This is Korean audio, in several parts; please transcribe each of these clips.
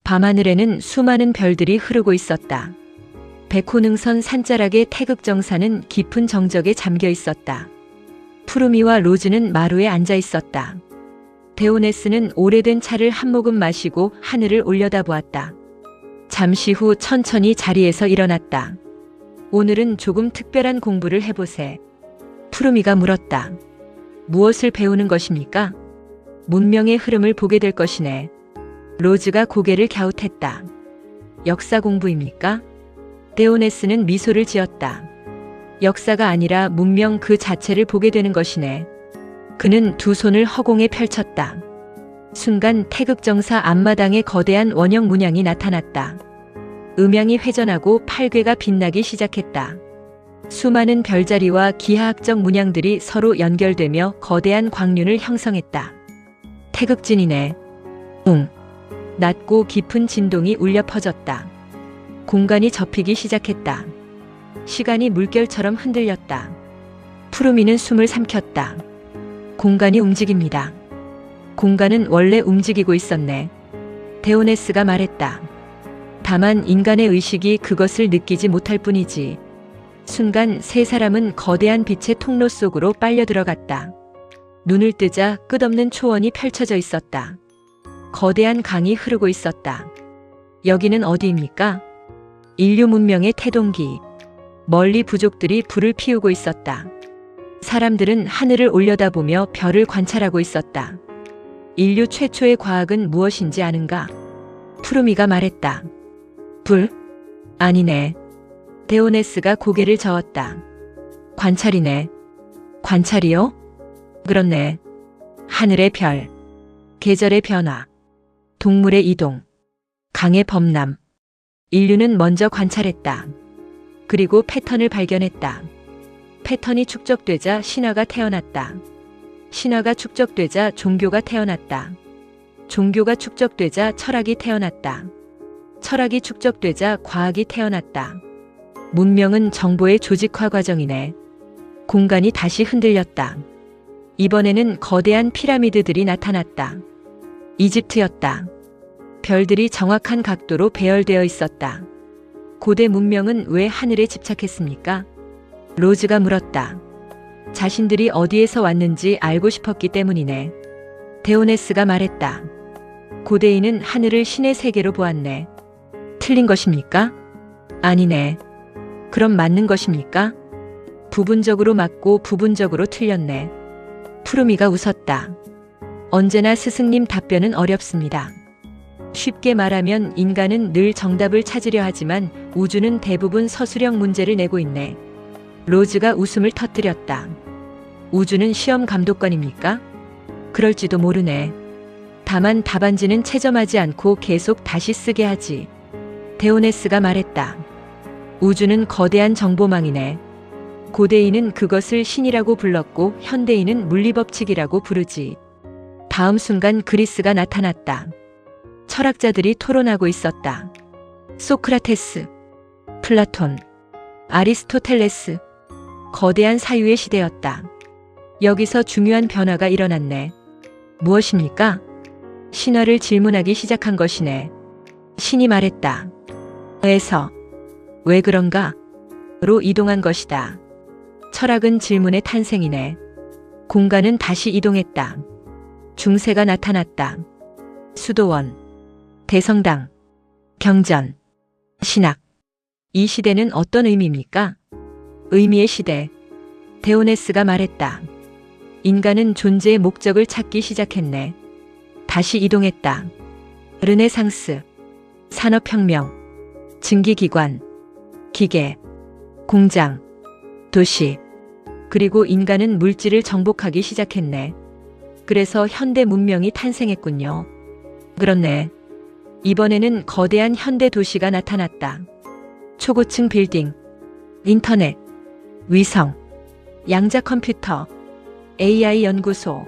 밤하늘에는 수많은 별들이 흐르고 있었다. 백호능선 산자락의 태극정사는 깊은 정적에 잠겨 있었다. 푸르미와 로즈는 마루에 앉아 있었다. 데오네스는 오래된 차를 한 모금 마시고 하늘을 올려다보았다. 잠시 후 천천히 자리에서 일어났다. 오늘은 조금 특별한 공부를 해보세. 푸르미가 물었다. 무엇을 배우는 것입니까? 문명의 흐름을 보게 될 것이네. 로즈가 고개를 갸웃했다. 역사 공부입니까? 데오네스는 미소를 지었다. 역사가 아니라 문명 그 자체를 보게 되는 것이네. 그는 두 손을 허공에 펼쳤다. 순간 태극정사 앞마당에 거대한 원형 문양이 나타났다. 음양이 회전하고 팔괘가 빛나기 시작했다. 수많은 별자리와 기하학적 문양들이 서로 연결되며 거대한 광륜을 형성했다. 태극진이네. 웅. 낮고 깊은 진동이 울려 퍼졌다. 공간이 접히기 시작했다. 시간이 물결처럼 흔들렸다. 푸르미는 숨을 삼켰다. 공간이 움직입니다. 공간은 원래 움직이고 있었네. 데오네스가 말했다. 다만 인간의 의식이 그것을 느끼지 못할 뿐이지. 순간 세 사람은 거대한 빛의 통로 속으로 빨려 들어갔다. 눈을 뜨자 끝없는 초원이 펼쳐져 있었다. 거대한 강이 흐르고 있었다. 여기는 어디입니까? 인류 문명의 태동기. 멀리 부족들이 불을 피우고 있었다. 사람들은 하늘을 올려다보며 별을 관찰하고 있었다. 인류 최초의 과학은 무엇인지 아는가? 푸르미가 말했다. 불? 아니네. 데오네스가 고개를 저었다. 관찰이네. 관찰이요? 그렇네. 하늘의 별, 계절의 변화, 동물의 이동, 강의 범람. 인류는 먼저 관찰했다. 그리고 패턴을 발견했다. 패턴이 축적되자 신화가 태어났다. 신화가 축적되자 종교가 태어났다. 종교가 축적되자 철학이 태어났다. 철학이 축적되자 과학이 태어났다. 문명은 정보의 조직화 과정이네. 공간이 다시 흔들렸다. 이번에는 거대한 피라미드들이 나타났다. 이집트였다. 별들이 정확한 각도로 배열되어 있었다. 고대 문명은 왜 하늘에 집착했습니까? 로즈가 물었다. 자신들이 어디에서 왔는지 알고 싶었기 때문이네. 데오네스가 말했다. 고대인은 하늘을 신의 세계로 보았네. 틀린 것입니까? 아니네. 그럼 맞는 것입니까? 부분적으로 맞고 부분적으로 틀렸네. 푸르미가 웃었다. 언제나 스승님 답변은 어렵습니다. 쉽게 말하면 인간은 늘 정답을 찾으려 하지만 우주는 대부분 서술형 문제를 내고 있네. 로즈가 웃음을 터뜨렸다. 우주는 시험 감독관입니까? 그럴지도 모르네. 다만 답안지는 채점하지 않고 계속 다시 쓰게 하지. 데오네스가 말했다. 우주는 거대한 정보망이네. 고대인은 그것을 신이라고 불렀고 현대인은 물리법칙이라고 부르지. 다음 순간 그리스가 나타났다. 철학자들이 토론하고 있었다. 소크라테스, 플라톤, 아리스토텔레스. 거대한 사유의 시대였다. 여기서 중요한 변화가 일어났네. 무엇입니까? 신화를 질문하기 시작한 것이네. 신이 말했다. 에서 왜 그런가? 로 이동한 것이다. 철학은 질문의 탄생이네. 공간은 다시 이동했다. 중세가 나타났다. 수도원, 대성당, 경전, 신학. 이 시대는 어떤 의미입니까? 의미의 시대. 데오네스가 말했다. 인간은 존재의 목적을 찾기 시작했네. 다시 이동했다. 르네상스, 산업혁명, 증기기관, 기계, 공장, 도시. 그리고 인간은 물질을 정복하기 시작했네. 그래서 현대 문명이 탄생했군요. 그렇네. 이번에는 거대한 현대 도시가 나타났다. 초고층 빌딩, 인터넷, 위성, 양자 컴퓨터, AI 연구소.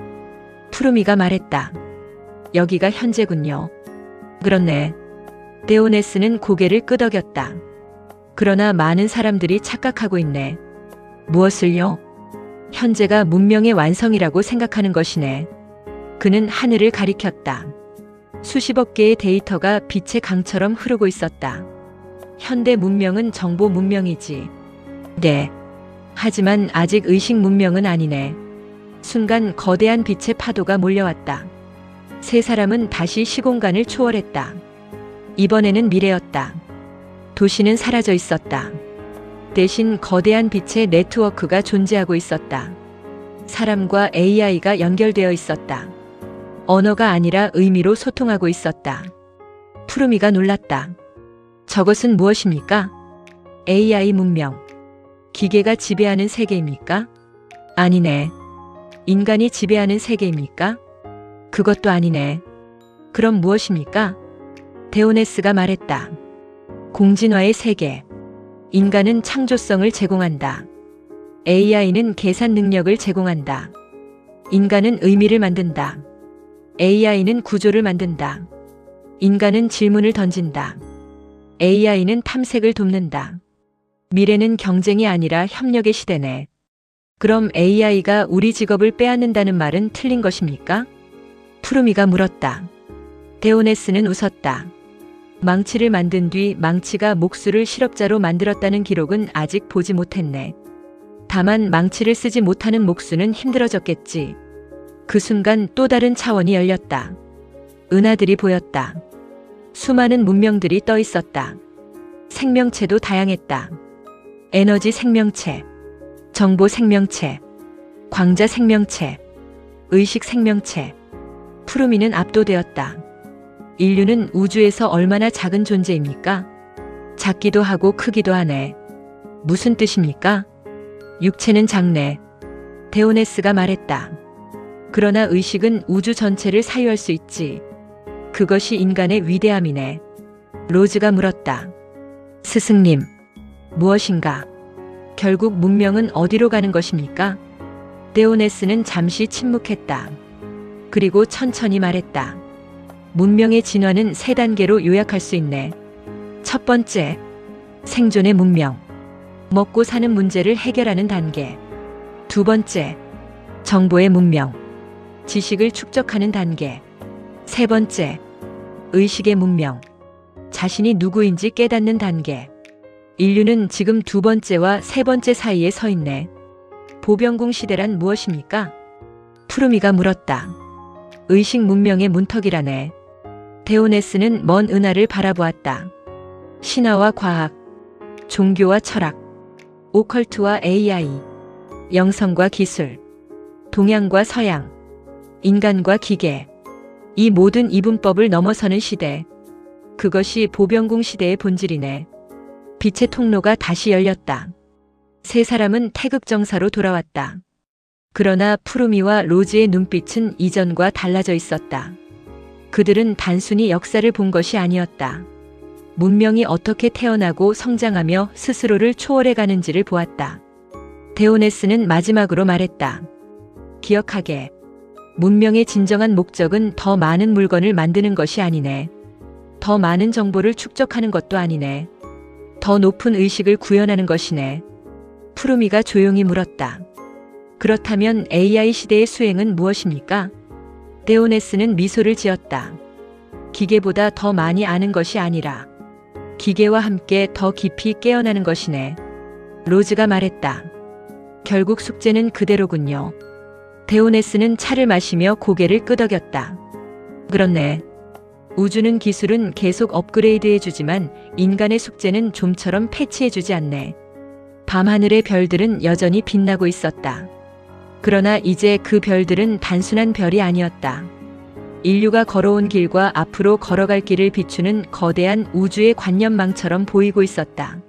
푸르미가 말했다. 여기가 현재군요. 그렇네. 데오네스는 고개를 끄덕였다. 그러나 많은 사람들이 착각하고 있네. 무엇을요? 현재가 문명의 완성이라고 생각하는 것이네. 그는 하늘을 가리켰다. 수십억 개의 데이터가 빛의 강처럼 흐르고 있었다. 현대 문명은 정보 문명이지. 네. 하지만 아직 의식 문명은 아니네. 순간 거대한 빛의 파도가 몰려왔다. 세 사람은 다시 시공간을 초월했다. 이번에는 미래였다. 도시는 사라져 있었다. 대신 거대한 빛의 네트워크가 존재하고 있었다. 사람과 AI가 연결되어 있었다. 언어가 아니라 의미로 소통하고 있었다. 푸르미가 놀랐다. 저것은 무엇입니까? AI 문명. 기계가 지배하는 세계입니까? 아니네. 인간이 지배하는 세계입니까? 그것도 아니네. 그럼 무엇입니까? 데오네스가 말했다. 공진화의 세계. 인간은 창조성을 제공한다. AI는 계산 능력을 제공한다. 인간은 의미를 만든다. AI는 구조를 만든다. 인간은 질문을 던진다. AI는 탐색을 돕는다. 미래는 경쟁이 아니라 협력의 시대네. 그럼 AI가 우리 직업을 빼앗는다는 말은 틀린 것입니까? 푸르미가 물었다. 데오네스는 웃었다. 망치를 만든 뒤 망치가 목수를 실업자로 만들었다는 기록은 아직 보지 못했네. 다만 망치를 쓰지 못하는 목수는 힘들어졌겠지. 그 순간 또 다른 차원이 열렸다. 은하들이 보였다. 수많은 문명들이 떠 있었다. 생명체도 다양했다. 에너지 생명체, 정보 생명체, 광자 생명체, 의식 생명체. 푸르미는 압도되었다. 인류는 우주에서 얼마나 작은 존재입니까? 작기도 하고 크기도 하네. 무슨 뜻입니까? 육체는 작네. 데오네스가 말했다. 그러나 의식은 우주 전체를 사유할 수 있지. 그것이 인간의 위대함이네. 로즈가 물었다. 스승님, 무엇인가? 결국 문명은 어디로 가는 것입니까? 데오네스는 잠시 침묵했다. 그리고 천천히 말했다. 문명의 진화는 세 단계로 요약할 수 있네. 첫 번째, 생존의 문명. 먹고 사는 문제를 해결하는 단계. 두 번째, 정보의 문명. 지식을 축적하는 단계. 세 번째, 의식의 문명. 자신이 누구인지 깨닫는 단계. 인류는 지금 두 번째와 세 번째 사이에 서 있네. 보병궁 시대란 무엇입니까? 푸르미가 물었다. 의식 문명의 문턱이라네. 데오네스는 먼 은하를 바라보았다. 신화와 과학, 종교와 철학, 오컬트와 AI, 영성과 기술, 동양과 서양, 인간과 기계. 이 모든 이분법을 넘어서는 시대. 그것이 보병궁 시대의 본질이네. 빛의 통로가 다시 열렸다. 세 사람은 태극정사로 돌아왔다. 그러나 푸르미와 로즈의 눈빛은 이전과 달라져 있었다. 그들은 단순히 역사를 본 것이 아니었다. 문명이 어떻게 태어나고 성장하며 스스로를 초월해 가는지를 보았다. 데오네스는 마지막으로 말했다. 기억하게. 문명의 진정한 목적은 더 많은 물건을 만드는 것이 아니네. 더 많은 정보를 축적하는 것도 아니네. 더 높은 의식을 구현하는 것이네. 푸르미가 조용히 물었다. 그렇다면 AI 시대의 수행은 무엇입니까? 데오네스는 미소를 지었다. 기계보다 더 많이 아는 것이 아니라 기계와 함께 더 깊이 깨어나는 것이네. 로즈가 말했다. 결국 숙제는 그대로군요. 데오네스는 차를 마시며 고개를 끄덕였다. 그렇네. 우주는 기술은 계속 업그레이드해주지만 인간의 숙제는 좀처럼 패치해주지 않네. 밤하늘의 별들은 여전히 빛나고 있었다. 그러나 이제 그 별들은 단순한 별이 아니었다. 인류가 걸어온 길과 앞으로 걸어갈 길을 비추는 거대한 우주의 관념망처럼 보이고 있었다.